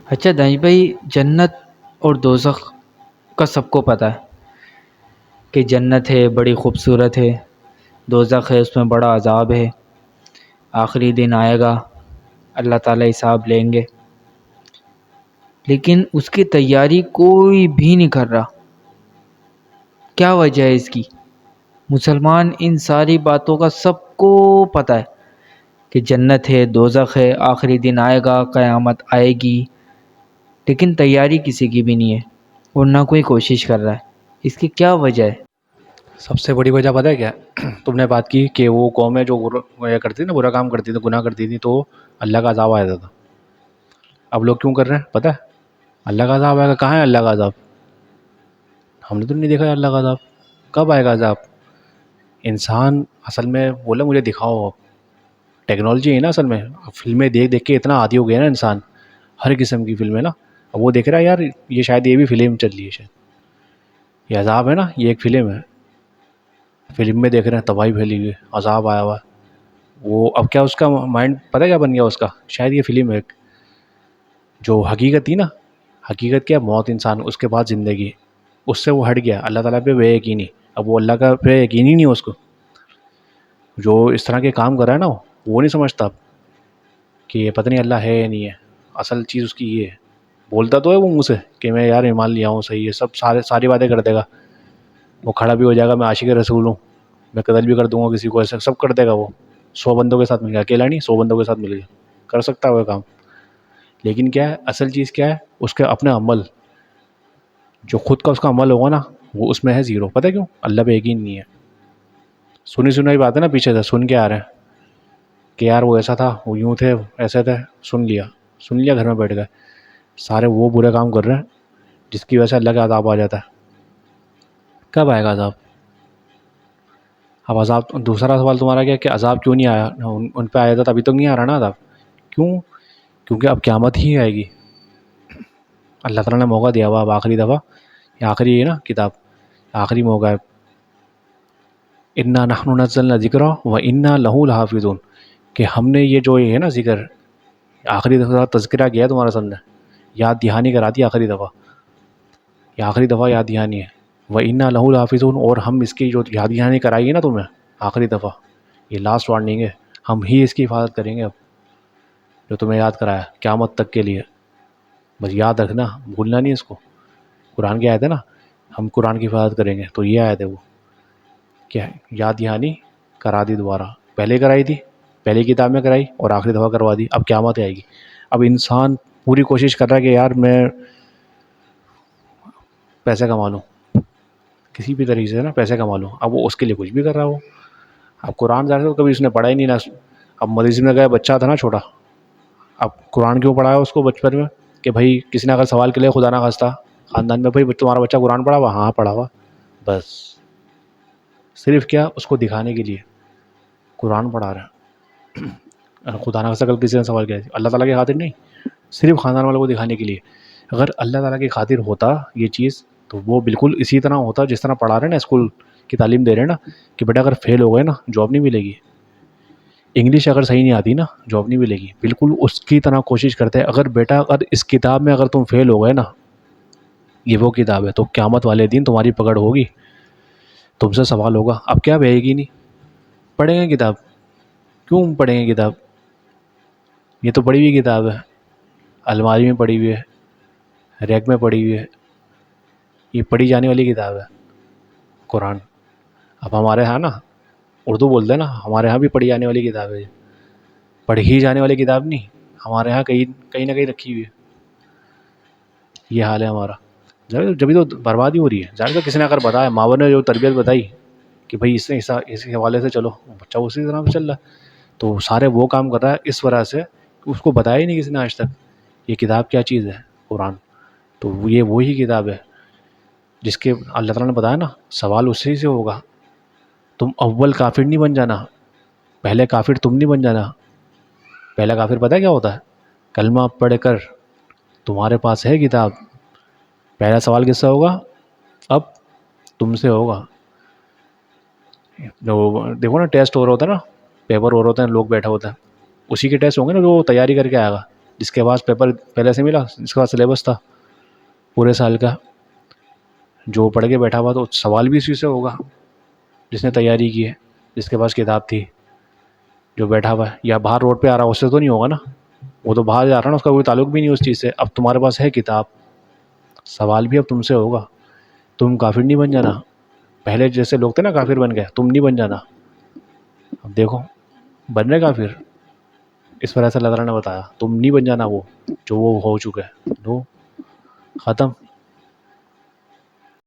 اچھا دانش بھائی، جنت اور دوزخ کا سب کو پتہ ہے کہ جنت ہے بڑی خوبصورت ہے، دوزخ ہے اس میں بڑا عذاب ہے، آخری دن آئے گا، اللہ تعالیٰ حساب لیں گے، لیکن اس کی تیاری کوئی بھی نہیں کر رہا۔ کیا وجہ ہے اس کی؟ مسلمان ان ساری باتوں کا سب کو پتہ ہے کہ جنت ہے، دوزخ ہے، آخری دن آئے گا، قیامت آئے گی، لیکن تیاری کسی کی بھی نہیں ہے اور نہ کوئی کوشش کر رہا ہے۔ اس کی کیا وجہ ہے؟ سب سے بڑی وجہ پتہ ہے کیا ہے؟ تم نے بات کی کہ وہ قوم ہے جو یہ کرتی تھی نا، برا کام کرتی تھی، گناہ کرتی تھی، تو اللہ کا عذاب آیا تھا۔ اب لوگ کیوں کر رہے ہیں پتہ ہے؟ اللہ کا عذاب آئے گا، کہاں ہے اللہ کا عذاب؟ ہم نے تو نہیں دیکھا اللہ کا عذاب، کب آئے گا عذاب؟ انسان اصل میں بولا مجھے دکھاؤ، ٹیکنالوجی ہے نا اصل میں، فلمیں دیکھ دیکھ کے اتنا عادی ہو گیا نا انسان، ہر قسم کی فلمیں نا، اب وہ دیکھ رہا ہے یار یہ شاید یہ بھی فلم چل رہی ہے، شاید یہ عذاب ہے نا، یہ ایک فلم ہے، فلم میں دیکھ رہے ہیں تباہی پھیلی ہوئی، عذاب آیا ہوا ہے۔ وہ اب کیا اس کا مائنڈ پتہ کیا بن گیا اس کا؟ شاید یہ فلم ہے، جو حقیقت تھی نا، حقیقت کیا؟ موت انسان، اس کے بعد زندگی، اس سے وہ ہٹ گیا اللہ تعالیٰ پہ بے یقینی، اب وہ اللہ کا پہ یقین ہی نہیں ہے اس کو، جو اس طرح کے کام کر رہا ہے نا وہ نہیں سمجھتا اب کہ یہ پتہ نہیں اللہ ہے یا نہیں ہے، اصل چیز اس کی یہ ہے، بولتا تو ہے وہ منہ سے کہ میں یار ایمان لیا ہوں، صحیح ہے، سب ساری باتیں کر دے گا، وہ کھڑا بھی ہو جائے گا میں عاشق رسول ہوں، میں قتل بھی کر دوں گا کسی کو، ایسا سب کر دے گا وہ، 100 بندوں کے ساتھ مل گیا، اکیلا نہیں 100 بندوں کے ساتھ مل گیا، کر سکتا ہے وہ کام، لیکن کیا ہے اصل چیز کیا ہے؟ اس کے اپنے عمل، جو خود کا اس کا عمل ہوگا نا وہ اس میں ہے زیرو، پتہ ہے کیوں؟ اللہ پہ یقین نہیں ہے، سنی سنائی بات ہے نا، پیچھے سے سن کے آ رہے ہیں کہ یار وہ ایسا تھا، وہ یوں تھے، ایسے تھے، سن لیا گھر میں بیٹھ گئے، سارے وہ برے کام کر رہے ہیں جس کی وجہ سے اللہ کا عذاب آ جاتا ہے۔ کب آئے گا عذاب؟ اب عذاب، دوسرا سوال تمہارا کیا کہ عذاب کیوں نہیں آیا؟ ان پہ آیا تھا ابھی تک نہیں آ رہا نا عذاب، کیوں؟ کیونکہ اب قیامت ہی آئے گی، اللہ تعالیٰ نے موقع دیا ہوا اب آخری دفعہ، یہ آخری ہے نا کتاب، آخری موقع ہے، انا نحن نزلنا ذکر و انا لہو لحافظون، کہ ہم نے یہ جو یہ ہے نا ذکر، آخری دفعہ تذکرہ کیا ہے تمہارا سامنے، یاد دہانی کرا دی آخری دفعہ، یہ آخری دفعہ یاد دہانی ہے، و انا لہو لحافظون، اور ہم اس کی جو یاد دہانی کرائی ہے نا تمہیں آخری دفعہ، یہ لاسٹ وارننگ ہے، ہم ہی اس کی حفاظت کریں گے اب، جو تمہیں یاد کرایا قیامت تک کے لیے، بس یاد رکھنا، بھولنا نہیں اس کو، قرآن کی آیت ہے نا، ہم قرآن کی حفاظت کریں گے، تو یہ آیت ہے وہ، کیا یاد دہانی کرا دی دوبارہ، پہلے کرائی تھی، پہلی کتاب میں کرائی اور آخری دفعہ کروا دی، اب قیامت آئے گی، اب انسان پوری کوشش کر رہا ہے کہ یار میں پیسے کما لوں، کسی بھی طریقے سے نا پیسے کما لوں، اب وہ اس کے لیے کچھ بھی کر رہا ہو، اب قرآن ظاہر ہے کبھی اس نے پڑھا ہی نہیں نا، اب مدرسے میں گیا بچہ تھا نا چھوٹا، اب قرآن کیوں پڑھایا اس کو بچپن میں کہ بھائی کسی نے اگر سوال کے لیے خدا نہ خواستہ خاندان میں، بھائی تمہارا بچہ قرآن پڑھا ہوا؟ ہاں پڑھا ہوا، بس صرف کیا اس کو دکھانے کے لیے قرآن پڑھا رہا ہے، خدا نہ خواستہ کل کسی نے سوال کیا، اللہ تعالیٰ کی خاطر نہیں، صرف خاندان والوں کو دکھانے کے لیے، اگر اللہ تعالیٰ کی خاطر ہوتا یہ چیز تو وہ بالکل اسی طرح ہوتا جس طرح پڑھا رہے ہیں نا، اسکول کی تعلیم دے رہے ہیں نا کہ بیٹا اگر فیل ہو گئے نا جاب نہیں ملے گی، انگلش اگر صحیح نہیں آتی نا جاب نہیں ملے گی، بالکل اس کی طرح کوشش کرتے ہیں، اگر بیٹا اگر اس کتاب میں اگر تم فیل ہو گئے نا، یہ وہ کتاب ہے تو قیامت والے دن تمہاری پکڑ ہوگی، تم سے سوال ہوگا، اب کیا بہے گی نہیں، پڑھیں گے کتاب، کیوں پڑھیں گے کتاب؟ یہ تو پڑھی ہوئی کتاب ہے، الماری میں پڑھی ہوئی ہے، ریک میں پڑھی ہوئی ہے، یہ پڑھی جانے والی کتاب ہے قرآن، اب ہمارے ہاں نا اردو بولتے ہیں نا، ہمارے ہاں بھی پڑھی جانے والی کتاب ہے، پڑھی جانے والی کتاب نہیں، ہمارے ہاں کہیں نہ کہیں رکھی ہوئی ہے، یہ حال ہے ہمارا، جبھی تو بربادی ہو رہی ہے، ظاہر کسی نے اگر بتایا، ماں نے جو تربیت بتائی کہ بھائی اس نے اس حوالے سے چلو، بچہ اسی طرح سے چل رہا ہے، تو سارے وہ کام کر رہا ہے اس وجہ سے کہ اس کو بتایا ہی نہیں کسی نے آج تک یہ کتاب کیا چیز ہے قرآن، تو یہ وہی کتاب ہے جس کے اللہ تعالیٰ نے بتایا نا سوال اسی سے ہوگا، تم اول کافر نہیں بن جانا، پہلے کافر تم نہیں بن جانا، پہلا کافر پتہ ہے کیا ہوتا ہے؟ کلمہ پڑھ کر تمہارے پاس ہے کتاب، پہلا سوال کس سے ہوگا؟ اب تم سے ہوگا، جو دیکھو نا ٹیسٹ ہو رہا ہوتا ہے نا، پیپر ہو رہا ہوتا ہے، لوگ بیٹھے ہوتے ہیں، اسی کے ٹیسٹ ہوں گے نا جو تیاری کر کے آئے گا، جس کے پاس پیپر پہلے سے ملا، جس کے پاس سلیبس تھا پورے سال کا، جو پڑھ کے بیٹھا ہوا تو سوال بھی اسی سے ہوگا، جس نے تیاری کی ہے، جس کے پاس کتاب تھی، جو بیٹھا ہوا ہے یا باہر روڈ پہ آ رہا اس سے تو نہیں ہوگا نا، وہ تو باہر جا رہا ہے نا، اس کا کوئی تعلق بھی نہیں اس چیز سے. اب تمہارے پاس ہے کتاب، سوال بھی اب تم سے ہوگا. تم کافر نہیں بن جانا، پہلے جیسے لوگ تھے نا کافر بن گئے، تم نہیں بن جانا. اب دیکھو بن رہے کافر، اس وجہ سے اللہ تعالیٰ نے بتایا تم نہیں بن جانا وہ جو وہ ہو چکا ہے. دو ختم.